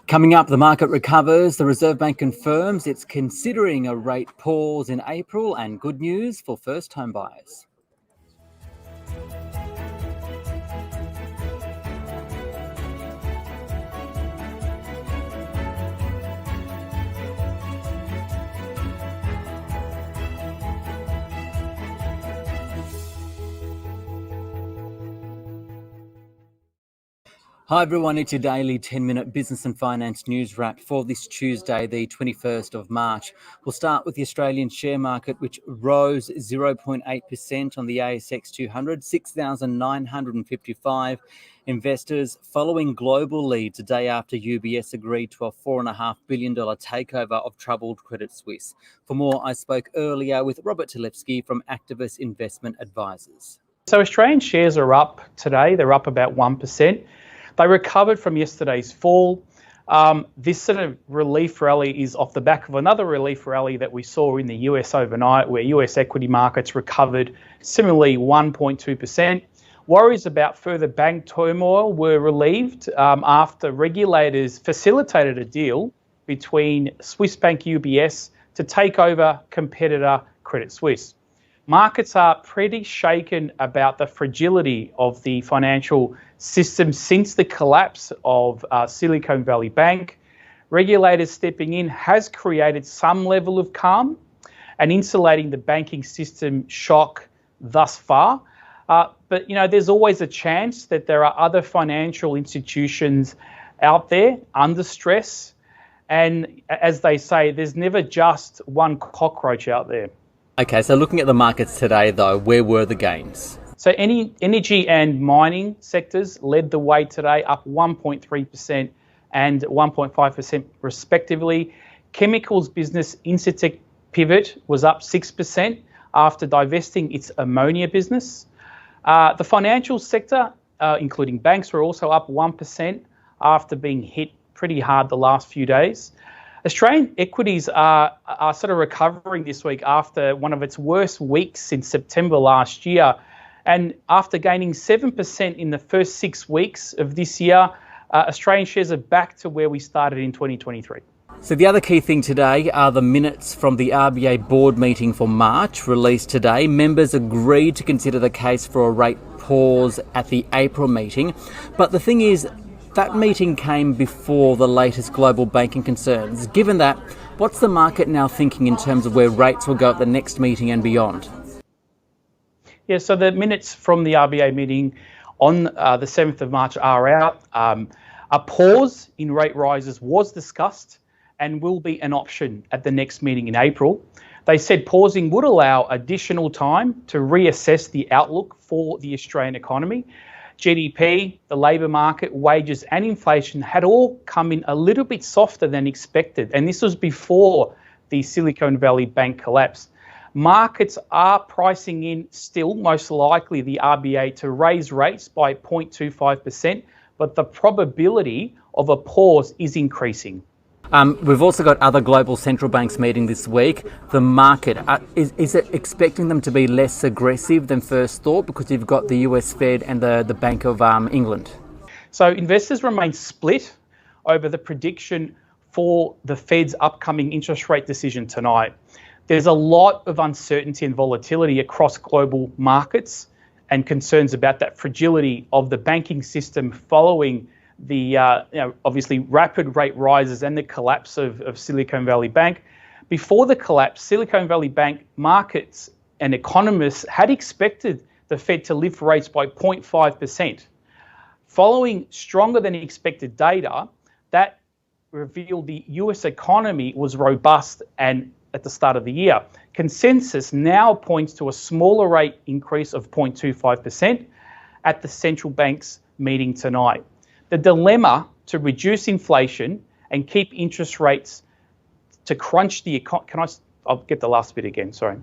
Coming up, the market recovers. The Reserve Bank confirms it's considering a rate pause in April, and good news for first-home buyers. Hi everyone, it's your daily 10-minute business and finance news wrap for this Tuesday, the 21st of March. We'll start with the Australian share market, which rose 0.8% on the ASX 200, 6,955 investors following global leads a day after UBS agreed to a $4.5 billion takeover of troubled Credit Suisse. For more, I spoke earlier with Robert Talevski from Activus Investment Advisors. So Australian shares are up today. They're up about 1%. They recovered from yesterday's fall. This sort of relief rally is off the back of another relief rally that we saw in the US overnight, where US equity markets recovered similarly 1.2%. Worries about further bank turmoil were relieved after regulators facilitated a deal between Swiss bank UBS to take over competitor Credit Suisse. Markets are pretty shaken about the fragility of the financial system since the collapse of Silicon Valley Bank. Regulators stepping in has created some level of calm and insulating the banking system shock thus far. But, there's always a chance that there are other financial institutions out there under stress. And as they say, there's never just one cockroach out there. Okay, so looking at the markets today, though, where were the gains? So energy and mining sectors led the way today, up 1.3% and 1.5% respectively. Chemicals business Incitec Pivot was up 6% after divesting its ammonia business. The financial sector, including banks, were also up 1% after being hit pretty hard the last few days. Australian equities are sort of recovering this week after one of its worst weeks since September last year. And after gaining 7% in the first 6 weeks of this year, Australian shares are back to where we started in 2023. So the other key thing today are the minutes from the RBA board meeting for March released today. Members agreed to consider the case for a rate pause at the April meeting. But the thing is, that meeting came before the latest global banking concerns. Given that, what's the market now thinking in terms of where rates will go at the next meeting and beyond? Yeah, so the minutes from the RBA meeting on the 7th of March are out. A pause in rate rises was discussed and will be an option at the next meeting in April. They said pausing would allow additional time to reassess the outlook for the Australian economy. GDP, the labour market, wages and inflation had all come in a little bit softer than expected. And this was before the Silicon Valley Bank collapse. Markets are pricing in still, most likely, the RBA to raise rates by 0.25%, but the probability of a pause is increasing. We've also got other global central banks meeting this week. The market, is it expecting them to be less aggressive than first thought because you've got the US Fed and the Bank of England? So investors remain split over the prediction for the Fed's upcoming interest rate decision tonight. There's a lot of uncertainty and volatility across global markets and concerns about that fragility of the banking system following the obviously rapid rate rises and the collapse of Silicon Valley Bank. Before the collapse, Silicon Valley Bank markets and economists had expected the Fed to lift rates by 0.5%. Following stronger than expected data, that revealed the US economy was robust and at the start of the year. Consensus now points to a smaller rate increase of 0.25% at the central bank's meeting tonight. The dilemma to reduce inflation and keep interest rates to crunch the economy. I'll get the last bit again, sorry.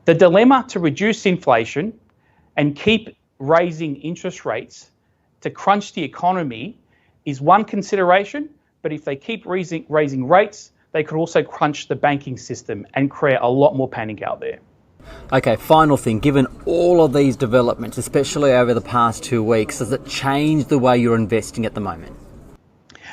The dilemma to reduce inflation and keep raising interest rates to crunch the economy is one consideration, but if they keep raising rates, they could also crunch the banking system and create a lot more panic out there. Okay, final thing, given all of these developments, especially over the past 2 weeks, does it change the way you're investing at the moment?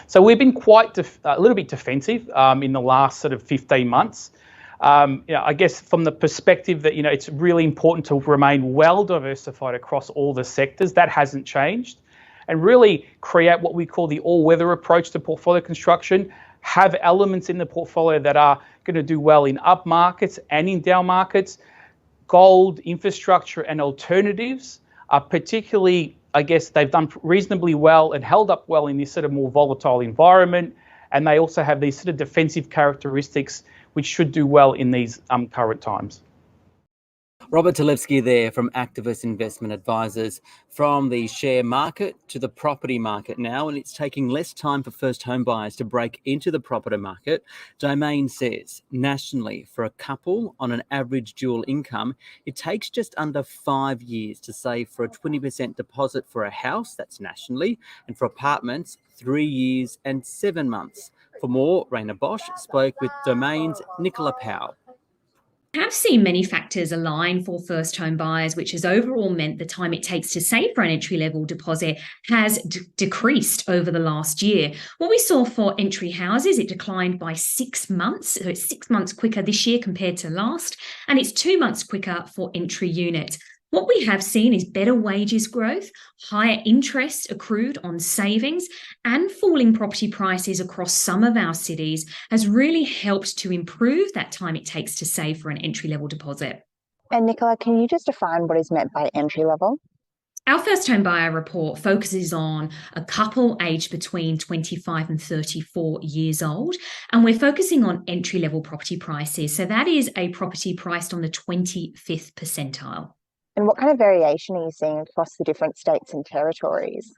So we've been quite a little bit defensive in the last sort of 15 months. I guess from the perspective that, it's really important to remain well diversified across all the sectors. That hasn't changed. And really create what we call the all-weather approach to portfolio construction, have elements in the portfolio that are going to do well in up markets and in down markets. Gold, infrastructure and alternatives are particularly, I guess, they've done reasonably well and held up well in this sort of more volatile environment. And they also have these sort of defensive characteristics which should do well in these current times. Robert Talevski there from Activus Investment Advisors. From the share market to the property market now, and it's taking less time for first home buyers to break into the property market. Domain says nationally for a couple on an average dual income, it takes just under 5 years to save for a 20% deposit for a house, that's nationally, and for apartments, 3 years and 7 months. For more, Rhayna Bosch spoke with Domain's Nicola Powell. We have seen many factors align for first home buyers, which has overall meant the time it takes to save for an entry-level deposit has decreased over the last year. What we saw for entry houses, it declined by 6 months. So it's 6 months quicker this year compared to last, and it's 2 months quicker for entry units. What we have seen is better wages growth, higher interest accrued on savings, and falling property prices across some of our cities has really helped to improve that time it takes to save for an entry-level deposit. And Nicola, can you just define what is meant by entry level? Our first home buyer report focuses on a couple aged between 25 and 34 years old, and we're focusing on entry-level property prices. So that is a property priced on the 25th percentile. And what kind of variation are you seeing across the different states and territories?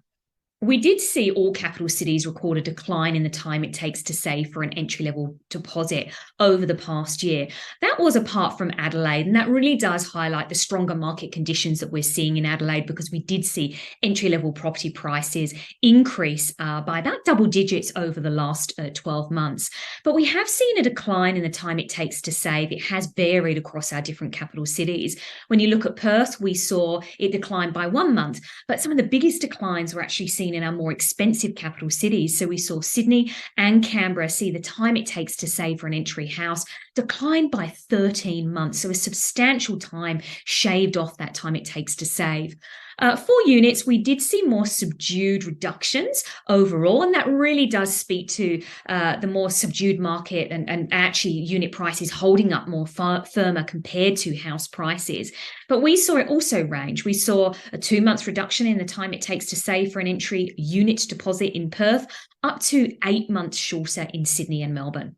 We did see all capital cities record a decline in the time it takes to save for an entry-level deposit over the past year. That was apart from Adelaide, and that really does highlight the stronger market conditions that we're seeing in Adelaide, because we did see entry-level property prices increase by about double digits over the last 12 months. But we have seen a decline in the time it takes to save. It has varied across our different capital cities. When you look at Perth, we saw it decline by 1 month, but some of the biggest declines were actually seen in our more expensive capital cities. So we saw Sydney and Canberra see the time it takes to save for an entry house decline by 13 months. So a substantial time shaved off that time it takes to save. For units, we did see more subdued reductions overall, and that really does speak to the more subdued market and actually unit prices holding up more firmer compared to house prices. But we saw it also range. We saw a 2 months reduction in the time it takes to save for an entry unit deposit in Perth, up to 8 months shorter in Sydney and Melbourne.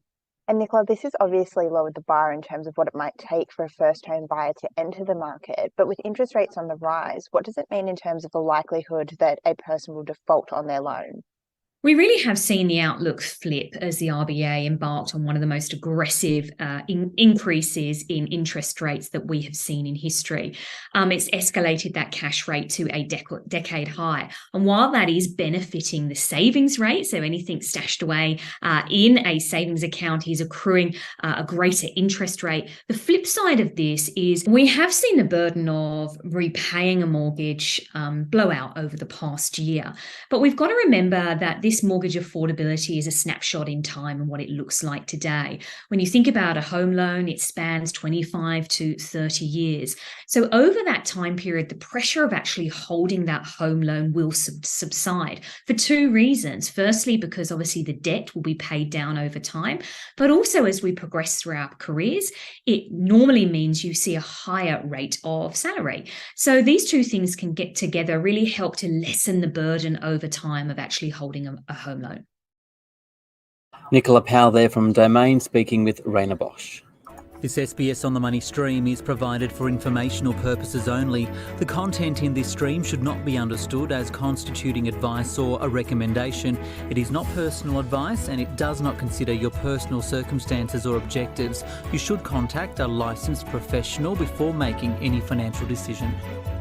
And Nicola, this has obviously lowered the bar in terms of what it might take for a first home buyer to enter the market. But with interest rates on the rise, what does it mean in terms of the likelihood that a person will default on their loan? We really have seen the outlook flip as the RBA embarked on one of the most aggressive increases in interest rates that we have seen in history. It's escalated that cash rate to a decade high. And while that is benefiting the savings rate, so anything stashed away in a savings account is accruing a greater interest rate, the flip side of this is we have seen the burden of repaying a mortgage blow out over the past year. But we've got to remember that this mortgage affordability is a snapshot in time and what it looks like today. When you think about a home loan, it spans 25 to 30 years. So over that time period, the pressure of actually holding that home loan will subside for 2 reasons. Firstly, because obviously the debt will be paid down over time, but also as we progress through our careers, it normally means you see a higher rate of salary. So these 2 things can get together, really help to lessen the burden over time of actually holding a home loan. Nicola Powell there from Domain speaking with Rhayna Bosch. This SBS On The Money stream is provided for informational purposes only. The content in this stream should not be understood as constituting advice or a recommendation. It is not personal advice and it does not consider your personal circumstances or objectives. You should contact a licensed professional before making any financial decision.